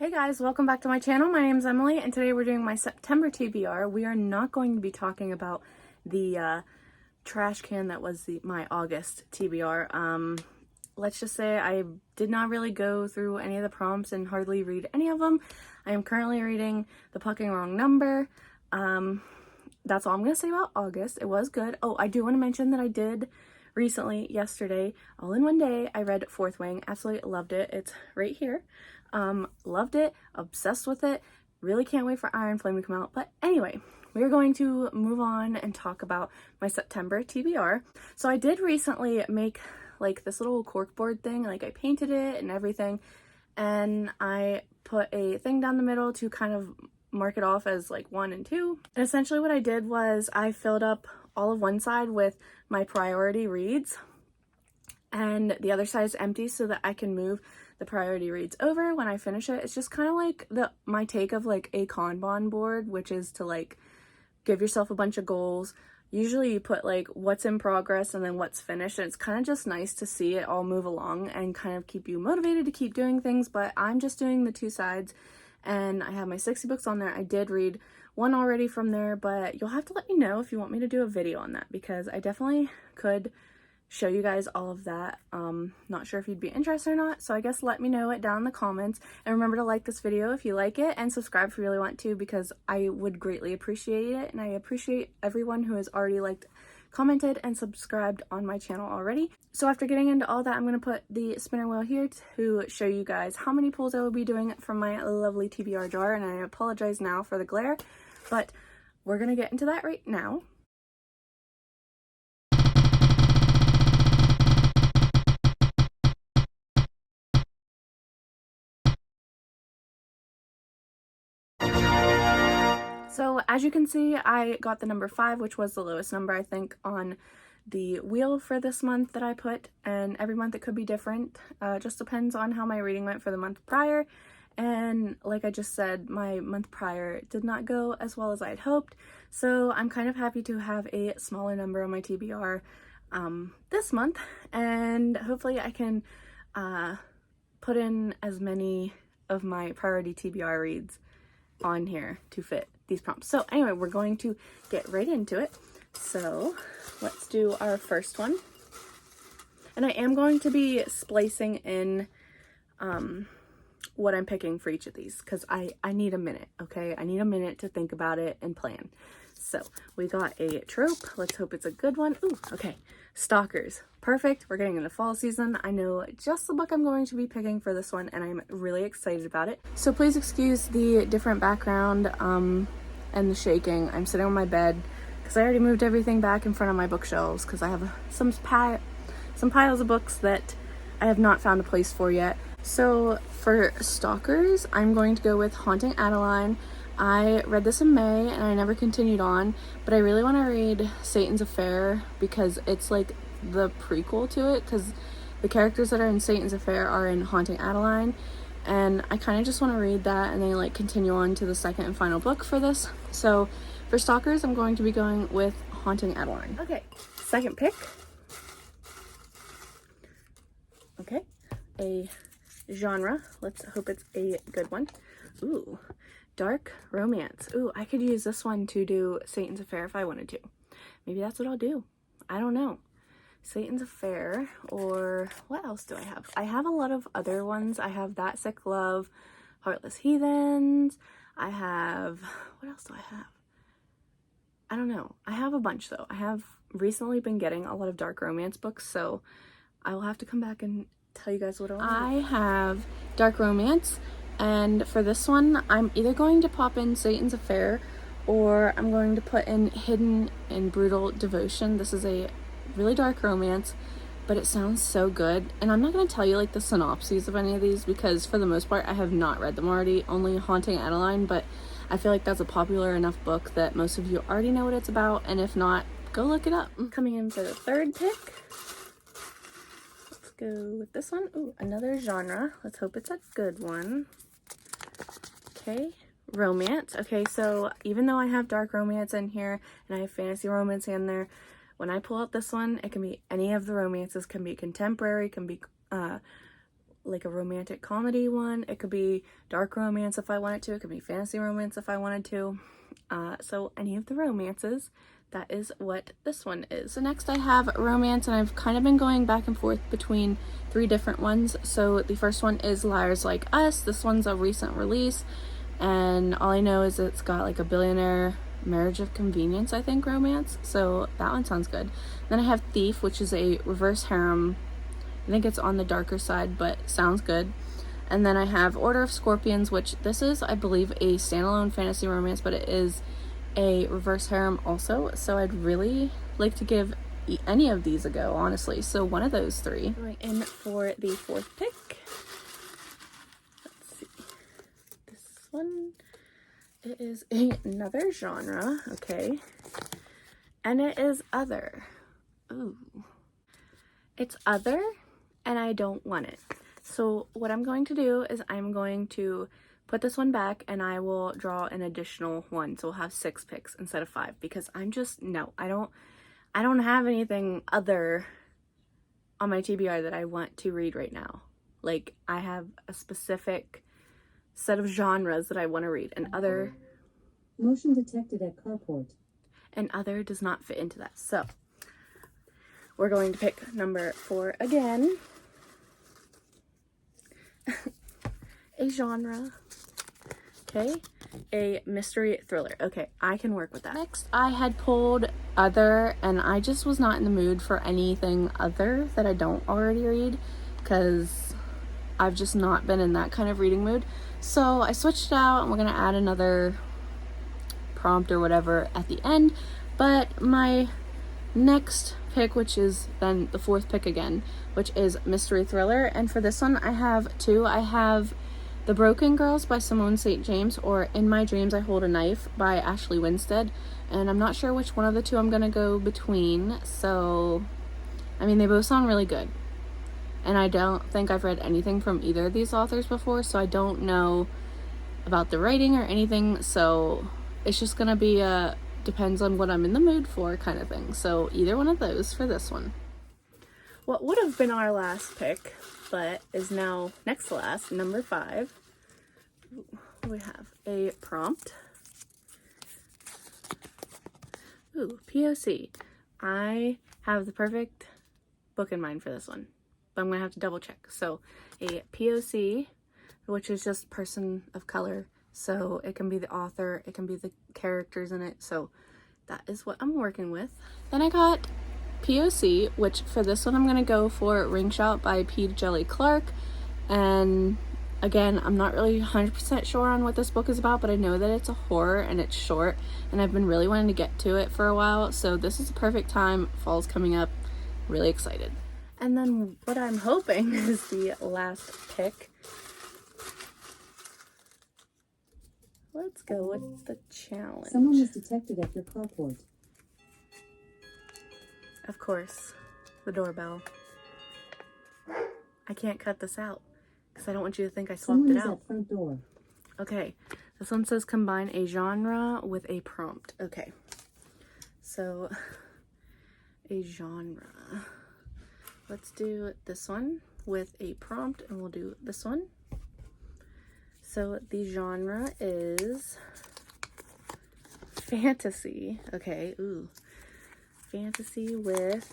Hey guys, welcome back to my channel. My name is Emily and today we're doing my September TBR. We are not going to be talking about the trash can that was my August TBR. Let's just say I did not really go through any of the prompts and hardly read any of them. I am currently reading The Fucking Wrong Number. That's all I'm going to say about August. It was good. Oh, I do want to mention that I did recently, yesterday, all in one day, I read Fourth Wing. Absolutely loved it. It's right here. Loved it, obsessed with it, really can't wait for Iron Flame to come out. But anyway, we're going to move on and talk about my September TBR. So I did recently make like this little corkboard thing, like I painted it and everything, and I put a thing down the middle to kind of mark it off as like 1 and 2. And essentially what I did was I filled up all of one side with my priority reads and the other side is empty so that I can move the priority reads over when I finish it. It's just kind of like my take of like a Kanban board, which is to like give yourself a bunch of goals. Usually you put like what's in progress and then what's finished, and it's kind of just nice to see it all move along and kind of keep you motivated to keep doing things. But I'm just doing the two sides and I have my 60 books on there. I did read one already from there, but you'll have to let me know if you want me to do a video on that because I definitely could show you guys all of that. Not sure if you'd be interested or not, so I guess let me know it down in the comments. And remember to like this video if you like it and subscribe if you really want to, because I would greatly appreciate it, and I appreciate everyone who has already liked, commented, and subscribed on my channel already. So after getting into all that, I'm going to put the spinner wheel here to show you guys how many pulls I will be doing from my lovely TBR jar, and I apologize now for the glare, but we're going to get into that right now. So as you can see, I got the number 5, which was the lowest number I think on the wheel for this month that I put, and every month it could be different. Just depends on how my reading went for the month prior, and like I just said, my month prior did not go as well as I had hoped, so I'm kind of happy to have a smaller number on my TBR this month, and hopefully I can put in as many of my priority TBR reads on here to fit these prompts. So anyway, we're going to get right into it. So let's do our first one. And I am going to be splicing in what I'm picking for each of these because I need a minute, okay? I need a minute to think about it and plan. So we got a trope. Let's hope it's a good one. Ooh, okay. Stalkers. Perfect. We're getting into fall season. I know just the book I'm going to be picking for this one, and I'm really excited about it. So please excuse the different background and the shaking. I'm sitting on my bed because I already moved everything back in front of my bookshelves because I have some piles of books that I have not found a place for yet. So for Stalkers, I'm going to go with Haunting Adeline. I read this in May and I never continued on, but I really want to read Satan's Affair because it's like the prequel to it, because the characters that are in Satan's Affair are in Haunting Adeline, and I kind of just want to read that and then like continue on to the second and final book for this. So for Stalkers, I'm going to be going with Haunting Adeline. Okay, second pick. Okay, a genre. Let's hope it's a good one. Ooh, dark romance. Ooh, I could use this one to do Satan's Affair if I wanted to. Maybe that's what I'll do. I don't know. Satan's Affair, or what else do I have? I have a lot of other ones. I have That Sick Love, Heartless Heathens. I have, what else do I have? I don't know. I have a bunch though. I have recently been getting a lot of dark romance books, so I will have to come back and tell you guys what I have. Dark romance, and for this one, I'm either going to pop in Satan's Affair or I'm going to put in Hidden and Brutal Devotion. This is a really dark romance, but it sounds so good, and I'm not going to tell you like the synopses of any of these because for the most part I have not read them already, only Haunting Adeline, but I feel like that's a popular enough book that most of you already know what it's about, and if not, go look it up. Coming in for the third pick, let's go with this one. Ooh, another genre. Let's hope it's a good one. Okay, romance. Okay, so even though I have dark romance in here and I have fantasy romance in there, when I pull out this one, it can be any of the romances. Can be contemporary, can be like a romantic comedy one. It could be dark romance if I wanted to. It could be fantasy romance if I wanted to. So any of the romances, that is what this one is. So next I have romance, and I've kind of been going back and forth between 3 different ones. So the first one is Liars Like Us. This one's a recent release, and all I know is it's got like a billionaire marriage of convenience, I think, romance. So that one sounds good. Then I have Thief, which is a reverse harem. I think it's on the darker side, but sounds good. And then I have Order of Scorpions, which this is, I believe, a standalone fantasy romance, but it is a reverse harem also. So I'd really like to give any of these a go, honestly. So one of those 3. Going in for the 4th pick. Let's see. This one. It is another genre, okay. And it is other. Ooh. It's other, and I don't want it. So what I'm going to do is I'm going to put this one back, and I will draw an additional one. So we'll have 6 picks instead of 5, because I'm just, no, I don't have anything other on my TBR that I want to read right now. Like, I have a specific set of genres that I want to read, and other... Motion detected at carport. And other does not fit into that. So we're going to pick number 4 again. A genre. Okay. A mystery thriller. Okay, I can work with that. Next, I had pulled other, and I just was not in the mood for anything other that I don't already read, because I've just not been in that kind of reading mood. So I switched it out, and we're going to add another prompt or whatever at the end. But my next pick, which is then the 4th pick again, which is mystery thriller, and for this one I have 2. I have The Broken Girls by Simone St. James, or In My Dreams I Hold a Knife by Ashley Winstead, and I'm not sure which one of the 2 I'm gonna go between. So I mean, they both sound really good, and I don't think I've read anything from either of these authors before, so I don't know about the writing or anything. So it's just gonna be a depends on what I'm in the mood for kind of thing. So either one of those for this one. What would have been our last pick, but is now next to last, number 5. We have a prompt. Ooh, POC. I have the perfect book in mind for this one, but I'm gonna have to double check. So a POC, which is just person of color. So it can be the author, it can be the characters in it. So that is what I'm working with. Then I got POC, which for this one I'm going to go for Ring Shot by P. Djeli Clark. And again, I'm not really 100% sure on what this book is about, but I know that it's a horror and it's short, and I've been really wanting to get to it for a while. So this is the perfect time. Fall's coming up. Really excited. And then what I'm hoping is the last pick. Let's go with the challenge. Someone was detected at your carport. Of course, the doorbell. I can't cut this out because I don't want you to think I swapped it out. Someone is at front door. Okay, this one says combine a genre with a prompt. Okay, so a genre. Let's do this one with a prompt, and we'll do this one. So the genre is fantasy. Okay, ooh. Fantasy with,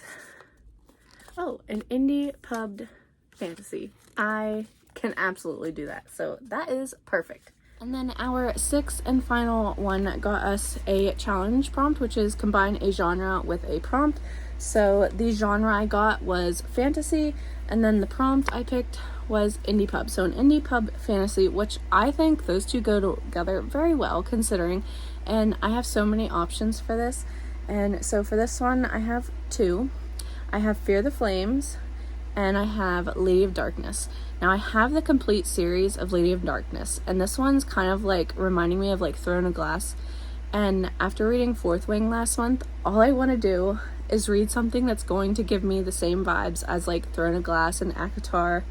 oh, an indie pubbed fantasy. I can absolutely do that. So that is perfect. And then our 6th and final one got us a challenge prompt, which is combine a genre with a prompt. So the genre I got was fantasy, and then the prompt I picked was indie pub. So an indie pub fantasy, which I think those two go together very well considering, and I have so many options for this. And so for this one I have 2. I have Fear the Flames, and I have Lady of Darkness. Now I have the complete series of Lady of Darkness, and this one's kind of like reminding me of like Throne of Glass. And after reading Fourth Wing last month, all I want to do is read something that's going to give me the same vibes as like Throne of Glass and ACOTAR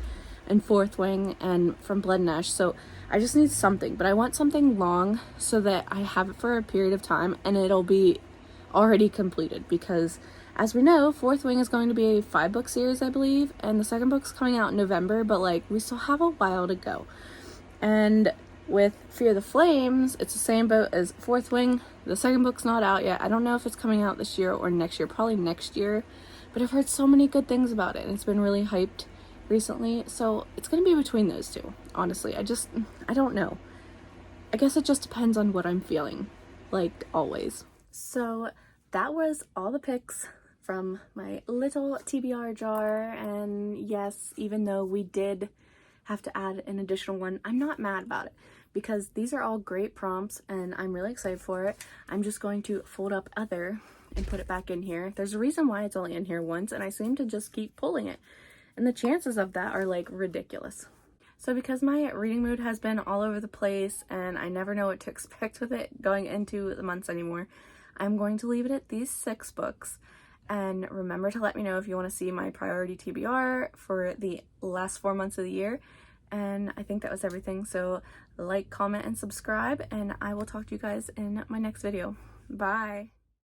and Fourth Wing and From Blood and Ash. So I just need something, but I want something long so that I have it for a period of time and it'll be already completed, because as we know, Fourth Wing is going to be a 5-book series, I believe, and the second book's coming out in November, but like we still have a while to go. And with Fear the Flames, it's the same boat as Fourth Wing. The second book's not out yet. I don't know if it's coming out this year or next year, probably next year, but I've heard so many good things about it and it's been really hyped recently, so it's gonna be between those two. Honestly, I don't know. I guess it just depends on what I'm feeling, like always. So that was all the picks from my little TBR jar, and yes, even though we did have to add an additional one, I'm not mad about it because these are all great prompts and I'm really excited for it. I'm just going to fold up other and put it back in here. There's a reason why it's only in here once, and I seem to just keep pulling it, and the chances of that are like ridiculous. So because my reading mood has been all over the place and I never know what to expect with it going into the months anymore, I'm going to leave it at these 6 books. And remember to let me know if you want to see my priority TBR for the last 4 months of the year. And I think that was everything. So like, comment, and subscribe, and I will talk to you guys in my next video. Bye!